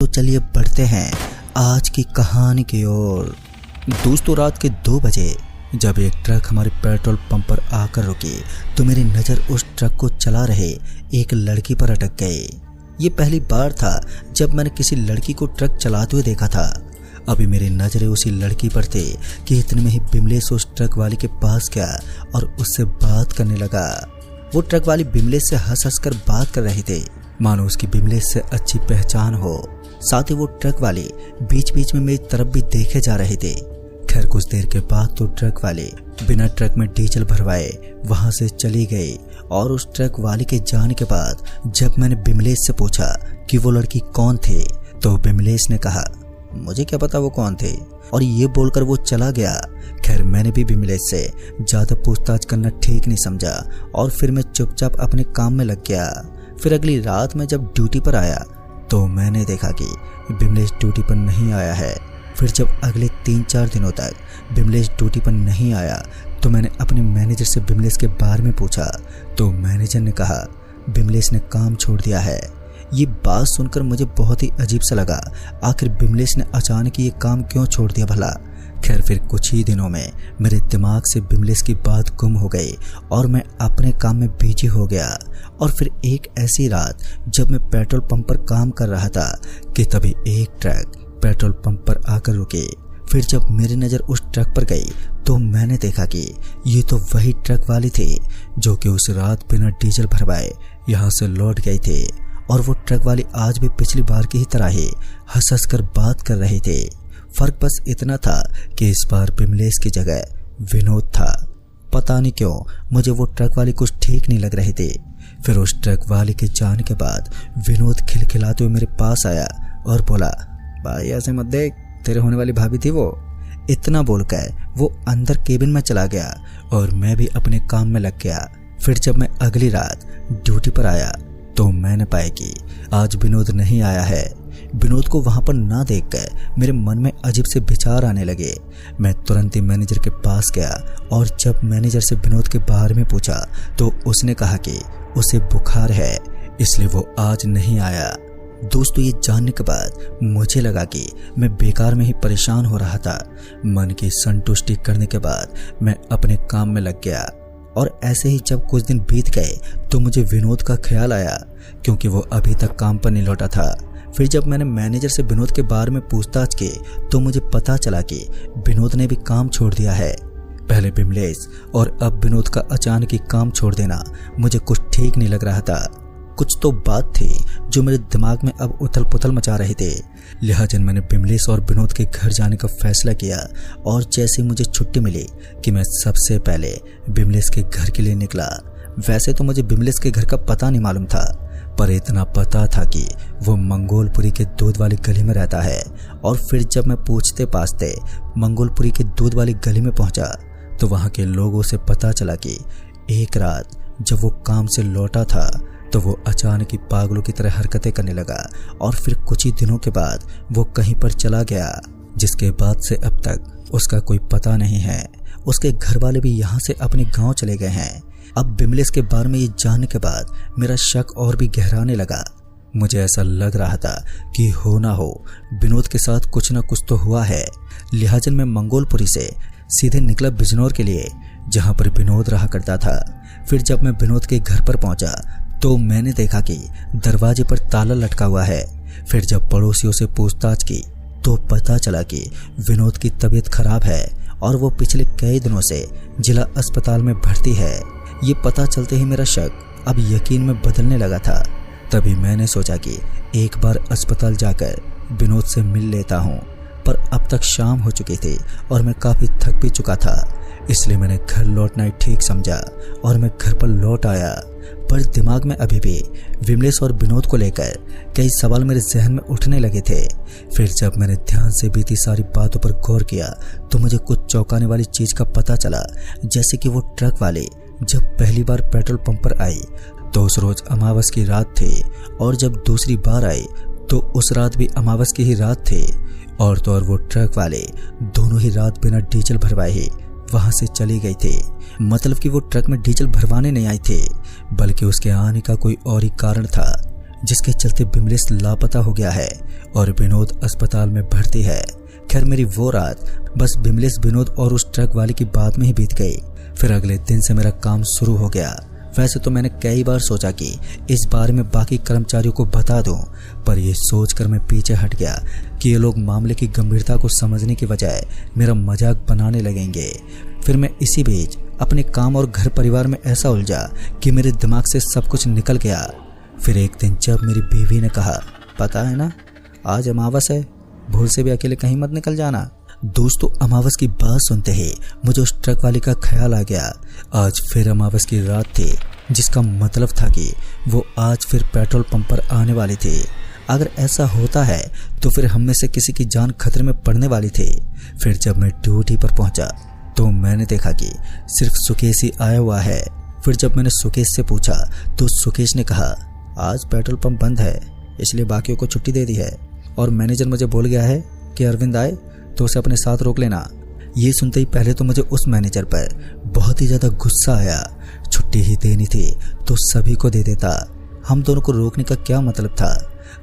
चलिए बढ़ते हैं आज की कहानी की ओर। दोस्तों, रात के 2 बजे जब एक ट्रक हमारे पेट्रोल पंप पर आकर रुकी तो मेरी नज़र उस ट्रक को चला रहे एक लड़की पर अटक गई। ये पहली बार था जब मैंने किसी लड़की को ट्रक चलाते हुए देखा था। अभी मेरी नज़रें उसी लड़की पर थी कि इतने में ही बिमलेश उस ट्रक वाली के पास गया और उससे बात करने लगा। वो ट्रक वाली बिमलेश से हंस हंस कर बात कर रही थी, मानो उसकी बिमलेश से अच्छी पहचान हो। साथ ही वो ट्रक वाली बीच बीच में मेरी तरफ भी देखे जा रहे थे। खैर, कुछ देर के बाद तो ट्रक वाले बिना ट्रक में डीजल भरवाए वहां से चली गई। और उस ट्रक वाले के जाने के बाद जब मैंने बिमलेश से पूछा कि वो लड़की कौन थे, तो बिमलेश ने कहा, मुझे क्या पता वो कौन थे, और ये बोलकर वो चला गया। खैर, मैंने भी बिमलेश से ज्यादा पूछताछ करना ठीक नहीं समझा और फिर मैं चुपचाप अपने काम में लग गया। फिर अगली रात में जब ड्यूटी पर आया तो मैंने देखा कि बिमलेश ड्यूटी पर नहीं आया है। फिर जब अगले 3-4 दिनों तक बिमलेश ड्यूटी पर नहीं आया तो मैंने अपने मैनेजर से बिमलेश के बारे में पूछा तो मैनेजर ने कहा बिमलेश ने काम छोड़ दिया है। ये बात सुनकर मुझे बहुत ही अजीब सा लगा। आखिर बिमलेश ने अचानक ये काम क्यों छोड़ दिया भला। खैर, फिर कुछ ही दिनों में मेरे दिमाग से बिमलेश की बात गुम हो गई और मैं अपने काम में बिजी हो गया। और फिर एक ऐसी रात जब मैं पेट्रोल पंप पर काम कर रहा था कि तभी एक ट्रक पेट्रोल पंप पर आकर रुके। फिर जब मेरी नज़र उस ट्रक पर गई तो मैंने देखा कि ये तो वही ट्रक वाली थी जो कि उस रात बिना डीजल भरवाए यहाँ से लौट गई थे। और वो ट्रक वाली आज भी पिछली बार की ही तरह ही हंस हंस कर बात कर रही थी। फर्क बस इतना था कि इस बार बिमलेश की जगह विनोद था। पता नहीं क्यों मुझे वो ट्रक वाली कुछ ठीक नहीं लग रही थी। फिर उस ट्रक वाले के जाने के बाद विनोद खिलखिलाते हुए मेरे पास आया और बोला, भाई ऐसे मत देख, तेरे होने वाली भाभी थी वो। इतना बोलकर वो अंदर केबिन में चला गया और मैं भी अपने काम में लग गया। फिर जब मैं अगली रात ड्यूटी पर आया तो मैंने पाया कि आज विनोद नहीं आया है। विनोद को वहां पर ना देखकर मेरे मन में अजीब से विचार आने लगे। मैं तुरंत ही मैनेजर के पास गया और जब मैनेजर से विनोद के बारे में पूछा तो उसने कहा कि उसे बुखार है, इसलिए वो आज नहीं आया। दोस्तों, ये जानने के बाद मुझे लगा कि मैं बेकार में ही परेशान हो रहा था। मन की संतुष्टि करने के बाद मैं अपने काम में लग गया। और ऐसे ही जब कुछ दिन बीत गए तो मुझे विनोद का ख्याल आया क्योंकि वो अभी तक काम पर नहीं लौटा था। फिर जब मैंने मैनेजर से विनोद के बारे में पूछताछ की तो मुझे पता चला कि विनोद ने भी काम छोड़ दिया है। पहले बिमलेश और अब विनोद का अचानक ही काम छोड़ देना मुझे कुछ ठीक नहीं लग रहा था। कुछ तो बात थी जो मेरे दिमाग में अब उथल पुथल मचा रहे थे। लिहाजा मैंने बिमलेश और विनोद के घर जाने का फैसला किया और जैसे मुझे छुट्टी मिली कि मैं सबसे पहले बिमलेश के घर के लिए निकला। वैसे तो मुझे बिमलेश के घर का पता नहीं मालूम था, पर इतना पता था कि वो मंगोलपुरी के दूध वाली गली में रहता है। और फिर जब मैं पूछते पाछते मंगोलपुरी के दूध वाली गली में पहुंचा तो वहां के लोगों से पता चला कि एक रात जब वो काम से लौटा था तो वो अचानक ही पागलों की तरह हरकतें करने लगा। और फिर कुछ ही दिनों के बाद वो कहीं पर चला गया, जिसके बाद से अब तक उसका कोई पता नहीं है। उसके घर वाले भी यहाँ से अपने गांव चले गए हैं। अब बिमलेश के बारे में ये जानने के बाद मेरा शक और भी गहराने लगा। मुझे ऐसा लग रहा था कि हो ना हो विनोद के साथ कुछ ना कुछ तो हुआ है। लिहाजा मैं मंगोलपुरी से सीधे निकला बिजनौर के लिए, जहाँ पर विनोद रहा करता था। फिर जब मैं विनोद के घर पर पहुंचा तो मैंने देखा कि दरवाजे पर ताला लटका हुआ है। फिर जब पड़ोसियों से पूछताछ की तो पता चला कि विनोद की तबीयत खराब है और वो पिछले कई दिनों से जिला अस्पताल में भर्ती है। ये पता चलते ही मेरा शक अब यकीन में बदलने लगा था। तभी मैंने सोचा कि एक बार अस्पताल जाकर विनोद से मिल लेता हूँ, पर अब तक शाम हो चुकी थी और मैं काफ़ी थक भी चुका था, इसलिए मैंने घर लौटना ही ठीक समझा और मैं घर पर लौट आया। पर दिमाग में अभी भी विमलेश और विनोद को लेकर कई सवाल मेरे जहन में उठने लगे थे। फिर जब मैंने ध्यान से बीती सारी बातों पर गौर किया तो मुझे कुछ चौंकाने वाली चीज का पता चला। जैसे कि वो ट्रक वाले जब पहली बार पेट्रोल पंप पर आई तो उस रोज अमावस की रात थी, और जब दूसरी बार आई तो उस रात भी अमावस की ही रात थी। और तो और वो ट्रक वाले दोनों ही रात बिना डीजल भरवाए ही वहां से चली गई थी। मतलब कि वो ट्रक में डीजल भरवाने नहीं आई थी, बल्कि उसके आने का कोई और ही कारण था। जिसके चलते बिमलेश लापता हो गया है और विनोद अस्पताल में भर्ती है। खैर मेरी वो रात बस बिमलेश, विनोद और उस ट्रक वाले की बात में ही बीत गई। फिर अगले दिन से मेरा काम शुरू हो गया। वैसे तो मैंने कई बार सोचा कि इस बारे में बाकी कर्मचारियों को बता दूं, पर यह सोचकर मैं पीछे हट गया कि ये लोग मामले की गंभीरता को समझने की बजाय मेरा मजाक बनाने लगेंगे। फिर मैं इसी बीच अपने काम और घर परिवार में ऐसा उलझा कि मेरे दिमाग से सब कुछ निकल गया। फिर एक दिन जब मेरी बीवी ने कहा, पता है ना आज अमावस है, भूल से भी अकेले कहीं मत निकल जाना। दोस्तों अमावस की बात सुनते ही मुझे उस ट्रक वाले का ख्याल आ गया। आज फिर अमावस की रात थी, जिसका मतलब था कि वो आज फिर पेट्रोल पंप पर आने वाली थी। अगर ऐसा होता है तो फिर हम में से किसी की जान खतरे में पड़ने वाली थी। फिर जब मैं ड्यूटी पर पहुंचा तो मैंने देखा कि सिर्फ सुकेश ही आया हुआ है। फिर जब मैंने सुकेश से पूछा तो सुकेश ने कहा, आज पेट्रोल पंप बंद है इसलिए बाकियों को छुट्टी दे दी है और मैनेजर मुझे बोल गया है कि अरविंद आए तो उसे अपने साथ रोक लेना। ये सुनते ही पहले तो मुझे उस मैनेजर पर बहुत ही ज़्यादा गुस्सा आया। छुट्टी ही देनी थी तो सभी को दे देता, हम दोनों को रोकने का क्या मतलब था।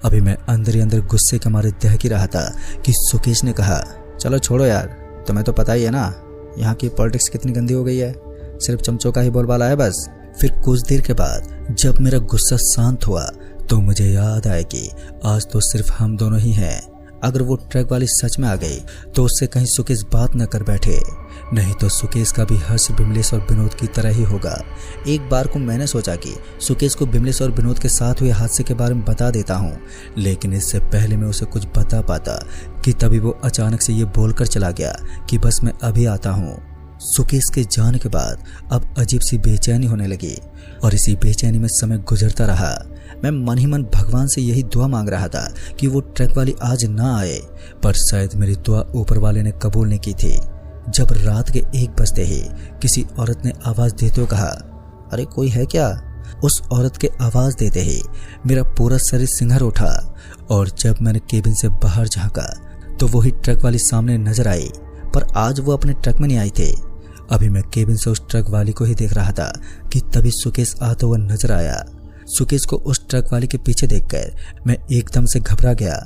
अभी मैं अंदर ही अंदर गुस्से के मारे दहकी रहा था कि सुकेश ने कहा, चलो छोड़ो यार, तुम्हें तो पता ही है ना यहाँ की पॉलिटिक्स कितनी गंदी हो गई है, सिर्फ चमचों का ही बोलबाला है बस। फिर कुछ देर के बाद जब मेरा गुस्सा शांत हुआ तो मुझे याद आया कि आज तो सिर्फ हम दोनों ही हैं। अगर वो ट्रक वाली सच में आ गई तो उससे कहीं सुकेश बात न कर बैठे, नहीं तो सुकेश का भी हर्ष बिमलेश और विनोद की तरह ही होगा। एक बार को मैंने सोचा कि सुकेश को बिमलेश और विनोद के साथ हुए हादसे के बारे में बता देता हूँ, लेकिन इससे पहले मैं उसे कुछ बता पाता कि तभी वो अचानक से ये बोलकर चला गया कि बस मैं अभी आता हूँ। सुकेश के जाने के बाद अब अजीब सी बेचैनी होने लगी और इसी बेचैनी में समय गुजरता रहा। मैं मन ही मन भगवान से यही दुआ मांग रहा था कि वो ट्रक वाली आज ना आए, पर शायद मेरी दुआ ऊपर वाले ने कबूल नहीं की थी। जब रात के 1 बजते ही किसी औरत ने आवाज देते हुए कहा, अरे कोई है क्या? उस औरत के आवाज देते ही मेरा पूरा शरीर सिंहर उठा और जब मैंने केबिन से बाहर झांका तो वही ट्रक वाली सामने नजर आई, पर आज वो अपने ट्रक में नहीं आई थे। अभी मैं केबिन से उस ट्रक वाली को ही देख रहा था कि तभी सुकेश आता हुआ नजर आया। सुकेश को उस ट्रक वाले के पीछे देखकर मैं एकदम से घबरा गया।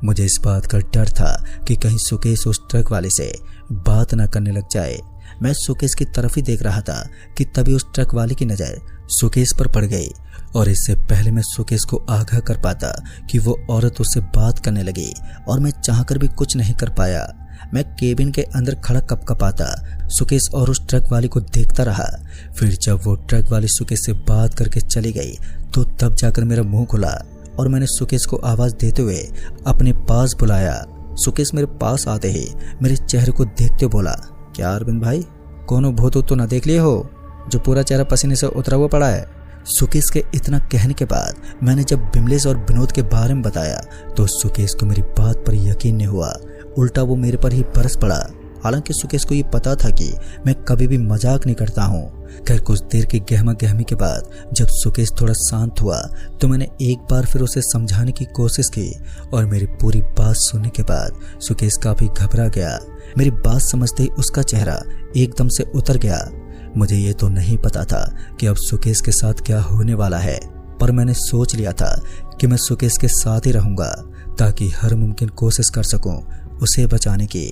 मुझे इस बात का डर था कि कहीं सुकेश उस ट्रक वाले से बात न करने लग जाए। मैं सुकेश की तरफ ही देख रहा था कि तभी उस ट्रक वाले की नजर सुकेश पर पड़ गई और इससे पहले मैं सुकेश को आगाह कर पाता कि वो औरत उससे बात करने लगी और मैं चाहकर भी कुछ नहीं कर पाया। मैं केबिन के अंदर खड़ा कपकपाता सुकेश और उस ट्रक वाली को देखता रहा। फिर जब वो ट्रक वाली सुकेश से बात करके चली गई तो तब जाकर मेरा मुंह खुला और मैंने सुकेश को आवाज देते हुए अपने पास बुलाया। सुकेश मेरे पास आते ही मेरे चेहरे को देखते बोला, क्या अरविंद भाई, कोनो भूत तो न देख लिए हो जो पूरा चेहरा पसीने से उतरा हुआ पड़ा है? सुकेश के इतना कहने के बाद मैंने जब बिमलेश और विनोद के बारे में बताया तो सुकेश को मेरी बात पर यकीन नहीं हुआ, उल्टा वो मेरे पर ही बरस पड़ा। हालांकि सुकेश को ये पता था कि मैं कभी भी मजाक नहीं करता हूँ। खैर कुछ देर की गहमा गहमी के बाद जब सुकेश थोड़ा शांत हुआ तो मैंने एक बार फिर उसे समझाने की कोशिश की और मेरी पूरी बात सुनने के बाद सुकेश काफी घबरा गया। मेरी बात समझते ही उसका चेहरा एकदम से उतर गया। मुझे ये तो नहीं पता था कि अब सुकेश के साथ क्या होने वाला है, पर मैंने सोच लिया था कि मैं सुकेश के साथ ही रहूंगा ताकि हर मुमकिन कोशिश कर सकूं उसे बचाने की।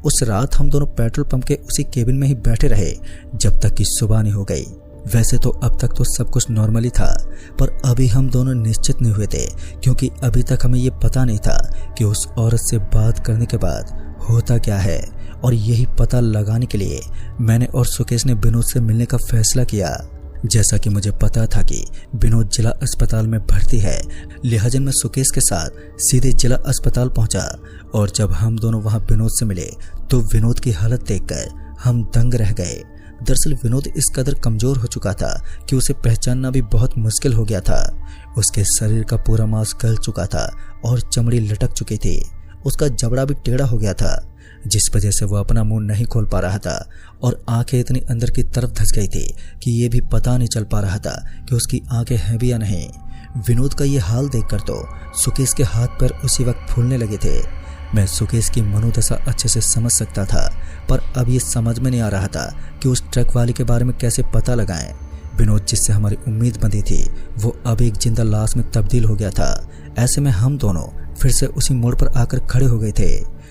उस रात हम दोनों पेट्रोल पंप के उसी केबिन में ही बैठे रहे जब तक कि सुबह नहीं हो गई। वैसे तो अब तक तो सब कुछ नॉर्मली था, पर अभी हम दोनों निश्चित नहीं हुए थे क्योंकि अभी तक हमें ये पता नहीं था कि उस औरत से बात करने के बाद होता क्या है। और यही पता लगाने के लिए मैंने और सुकेश ने विनोद से मिलने का फैसला किया। जैसा कि मुझे पता था कि विनोद जिला अस्पताल में भर्ती है, लिहाजा मैं सुकेश के साथ सीधे जिला अस्पताल पहुंचा और जब हम दोनों वहां विनोद से मिले तो विनोद की हालत देखकर हम दंग रह गए। दरअसल विनोद इस कदर कमजोर हो चुका था कि उसे पहचानना भी बहुत मुश्किल हो गया था। उसके शरीर का पूरा मांस गल चुका था और चमड़ी लटक चुकी थी। उसका जबड़ा भी टेढ़ा हो गया था जिस वजह से वो अपना मुंह नहीं खोल पा रहा था और आंखें इतनी अंदर की तरफ धंस गई थी कि ये भी पता नहीं चल पा रहा था कि उसकी आंखें हैं भी या नहीं। विनोद का ये हाल देखकर तो सुकेश के हाथ पैर उसी वक्त फूलने लगे थे। मैं सुकेश की मनोदशा अच्छे से समझ सकता था, पर अब ये समझ में नहीं आ रहा था कि उस ट्रक वाले के बारे में कैसे पता लगाएं। विनोद जिससे हमारी उम्मीद बंधी थी वो अब एक जिंदा लाश में तब्दील हो गया था। ऐसे में हम दोनों फिर से उसी मोड़ पर आकर खड़े हो गए थे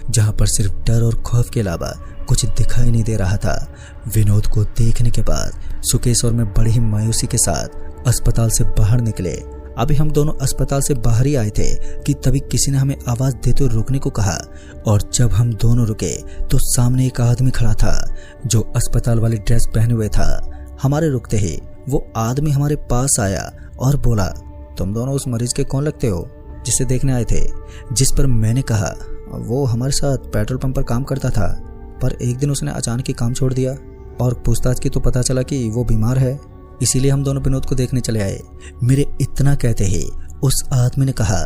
जहां पर सिर्फ डर और खौफ के अलावा कुछ दिखाई नहीं दे रहा था। विनोद को देखने के बाद सुकेश और मैं बड़ी ही मायूसी के साथ अस्पताल से बाहर निकले। अभी हम दोनों अस्पताल से बाहर ही आए थे कि तभी किसी ने हमें आवाज देते हुए रुकने को कहा और जब हम दोनों रुके तो सामने एक आदमी खड़ा था जो अस्पताल वाली ड्रेस पहने हुए था। हमारे रुकते ही वो आदमी हमारे पास आया और बोला, तुम दोनों उस मरीज के कौन लगते हो जिसे देखने आए थे? जिस पर मैंने कहा, वो हमारे साथ पेट्रोल पंप पर काम करता था, पर एक दिन उसने अचानक ही काम छोड़ दिया और पूछताछ की तो पता चला कि वो बीमार है, इसीलिए हम दोनों विनोद को देखने चले आए। मेरे इतना कहते ही उस आदमी ने कहा,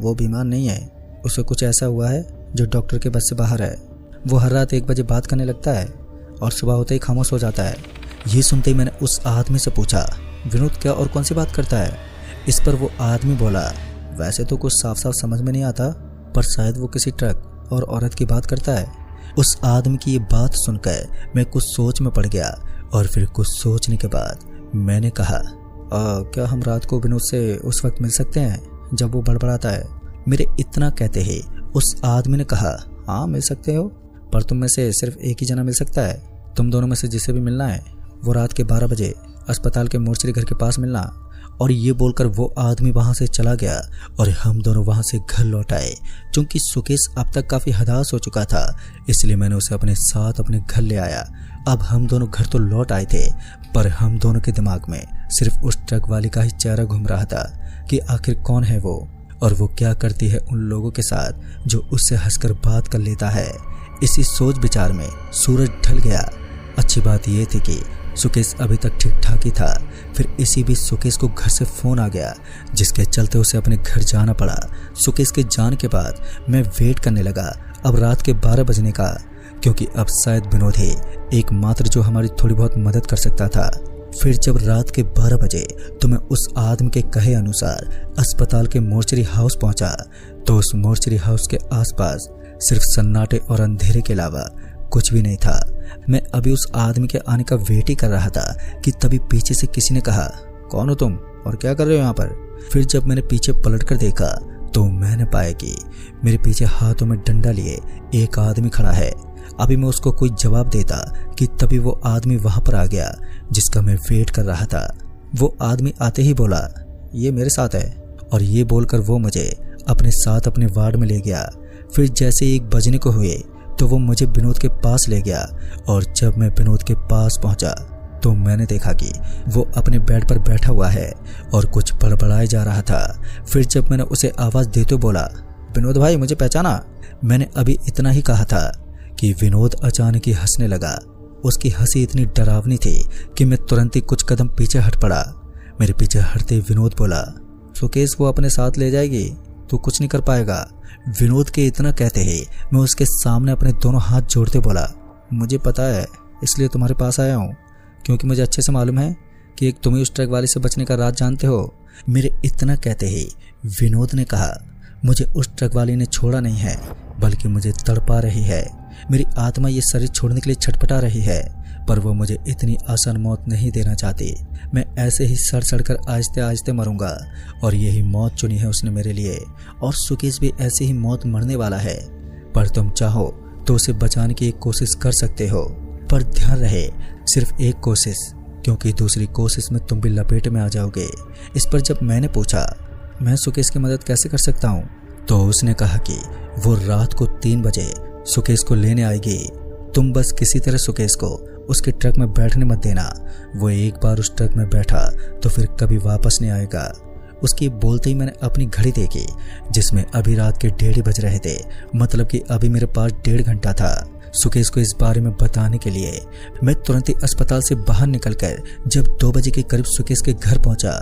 वो बीमार नहीं है, उसे कुछ ऐसा हुआ है जो डॉक्टर के बस से बाहर है। वो हर रात 1 बजे बात करने लगता है और सुबह होते ही खामोश हो जाता है। ये सुनते ही मैंने उस आदमी से पूछा, विनोद क्या और कौन सी बात करता है? इस पर वो आदमी बोला, वैसे तो कुछ साफ साफ समझ में नहीं आता, पर शायद वो किसी ट्रक और औरत की बात करता है। उस आदमी की ये बात सुनकर मैं कुछ सोच में पड़ गया और फिर कुछ सोचने के बाद मैंने कहा, क्या हम रात को विनोद से उस वक्त मिल सकते हैं जब वो बड़बड़ाता है? मेरे इतना कहते ही उस आदमी ने कहा, हाँ मिल सकते हो, पर तुम में से सिर्फ एक ही जना मिल सकता है। तुम दोनों में से जिसे भी मिलना है वो रात के 12 बजे अस्पताल के मोर्चरी घर के पास मिलना। और ये बोलकर वो आदमी वहां से चला गया और हम दोनों वहां से घर लौट आए। चूंकि सुकेश अब तक काफी हताश हो चुका था इसलिए मैंने उसे अपने साथ अपने घर ले आया। अब हम दोनों घर तो लौट आए थे पर हम दोनों के दिमाग में सिर्फ उस ट्रक वाली का ही चेहरा घूम रहा था कि आखिर कौन है वो और वो क्या करती है उन लोगों के साथ जो उससे हंसकर बात कर लेता है। इसी सोच विचार में सूरज ढल गया। अच्छी बात यह थी कि सुकेश अभी तक ठीक ठाक ही था। फिर इसी बीच सुकेश को घर से फोन आ गया जिसके चलते उसे अपने घर जाना पड़ा। सुकेश के जाने के बाद मैं वेट करने लगा अब रात के 12 बजने का, क्योंकि अब शायद विनोद ही एकमात्र जो हमारी थोड़ी बहुत मदद कर सकता था। फिर जब रात के 12 बजे तो मैं उस आदमी के कहे अनुसार अस्पताल के मोर्चरी हाउस पहुंचा तो उस मोर्चरी हाउस के आसपास सिर्फ सन्नाटे और अंधेरे के अलावा कुछ भी नहीं था। मैं अभी उस आदमी के आने का वेट ही कर रहा था कि तभी पीछे से किसी ने कहा, कौन हो तुम और क्या कर रहे हो यहाँ पर? फिर जब मैंने पीछे पलट कर देखा तो मैंने पाया कि मेरे पीछे हाथों में डंडा लिए एक आदमी खड़ा है। अभी मैं उसको कोई जवाब देता कि तभी वो आदमी वहां पर आ गया जिसका मैं वेट कर रहा था। वो आदमी आते ही बोला, ये मेरे साथ है, और ये बोलकर वो मुझे अपने साथ अपने वार्ड में ले गया। फिर जैसे 1 बजने को हुए तो वो मुझे विनोद के पास ले गया और जब मैं विनोद के पास पहुंचा तो मैंने देखा कि वो अपने बेड पर बैठा हुआ है और कुछ बड़बड़ाए जा रहा था। फिर जब मैंने उसे आवाज देते बोला, विनोद भाई मुझे पहचाना? मैंने अभी इतना ही कहा था कि विनोद अचानक ही हंसने लगा। उसकी हंसी इतनी डरावनी थी कि मैं तुरंत ही कुछ कदम पीछे हट पड़ा। मेरे पीछे हटते विनोद बोला, सुकेश वो अपने साथ ले जाएगी, तू कुछ नहीं कर पाएगा। विनोद के इतना कहते ही मैं उसके सामने अपने दोनों हाथ जोड़ते बोला, मुझे पता है इसलिए तुम्हारे पास आया हूँ, क्योंकि मुझे अच्छे से मालूम है कि एक तुम ही उस ट्रक वाले से बचने का राज जानते हो। मेरे इतना कहते ही विनोद ने कहा, मुझे उस ट्रक वाले ने छोड़ा नहीं है बल्कि मुझे तड़पा रही है। मेरी आत्मा ये शरीर छोड़ने के लिए छटपटा रही है पर वो मुझे इतनी आसान मौत नहीं देना चाहती। मैं ऐसे ही सड़ सड़कर आहिस्ते आहिस्ते मरूंगा और यही मौत चुनी है उसने मेरे लिए, और सुकेश भी ऐसे ही मौत मरने वाला है। पर तुम चाहो तो उसे बचाने की एक कोशिश कर सकते हो, पर ध्यान रहे सिर्फ एक कोशिश, क्योंकि दूसरी कोशिश में तुम भी लपेट में आ जाओगे। इस पर जब मैंने पूछा मैं सुकेश की मदद कैसे कर सकता हूँ तो उसने कहा कि वो रात को 3 बजे सुकेश को लेने आएगी। तुम बस किसी तरह सुकेश को उसके ट्रक में बैठने मत देना। वो एक बार उस ट्रक में बैठा तो फिर कभी वापस नहीं आएगा। उसकी बोलते ही मैंने अपनी घड़ी देखी जिसमें अभी रात के 1:30 बज रहे थे, मतलब कि अभी मेरे पास 1.5 घंटा था सुकेश को इस बारे में बताने के लिए। मैं तुरंत ही अस्पताल से बाहर निकलकर जब 2 बजे के करीब सुकेश के घर पहुंचा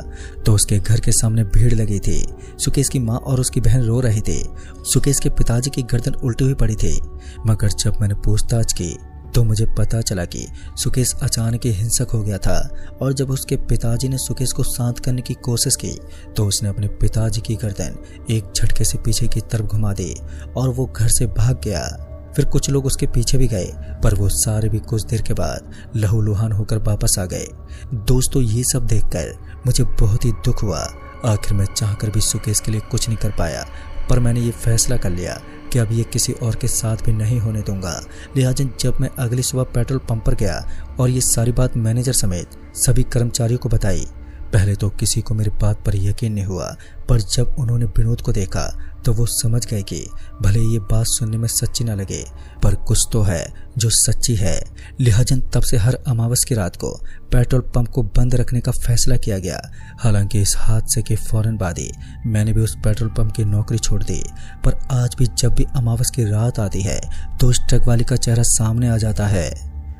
तो उसके घर के सामने भीड़ लगी थी। सुकेश की माँ और उसकी बहन रो रही थी। सुकेश के पिताजी की गर्दन उल्टी हुई पड़ी थी, मगर जब मैंने पूछताछ की तो मुझे पता चला कि सुकेश अचानक ही हिंसक हो गया था, और जब उसके पिताजी ने सुकेश को शांत करने की कोशिश की तो उसने अपने पिताजी की गर्दन एक झटके से पीछे की तरफ घुमा दी और वो घर से भाग गया। फिर कुछ लोग उसके पीछे भी गए, पर वो सारे भी कुछ देर के बाद लहूलुहान होकर वापस आ गए। दोस्तों, ये सब देखकर मुझे बहुत ही दुख हुआ। आखिर मैं चाहकर भी सुकेश के लिए कुछ नहीं कर पाया, पर मैंने ये फैसला कर लिया कि अब ये किसी और के साथ भी नहीं होने दूंगा। लिहाजा जब मैं अगली सुबह पेट्रोल पंप पर गया और ये सारी बात मैनेजर समेत सभी कर्मचारियों को बताई, पहले तो किसी को मेरी बात पर यकीन नहीं हुआ, पर जब उन्होंने विनोद को देखा तो वो समझ गए कि भले ये बात सुनने में सच्ची न लगे, पर कुछ तो है जो सच्ची है। लिहाजा तब से हर अमावस की रात को पेट्रोल पंप को बंद रखने का फैसला किया गया। हालांकि इस हादसे के फौरन बाद ही मैंने भी उस पेट्रोल पंप की नौकरी छोड़ दी, पर आज भी जब भी अमावस की रात आती है तो उस ट्रक वाले का चेहरा सामने आ जाता है।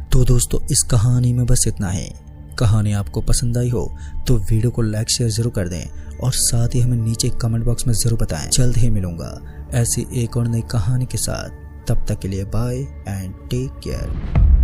तो दोस्तों, इस कहानी में बस इतना ही। कहानी आपको पसंद आई हो तो वीडियो को लाइक शेयर जरूर कर दें और साथ ही हमें नीचे कमेंट बॉक्स में जरूर बताएं। जल्द ही मिलूंगा ऐसी एक और नई कहानी के साथ। तब तक के लिए बाय एंड टेक केयर।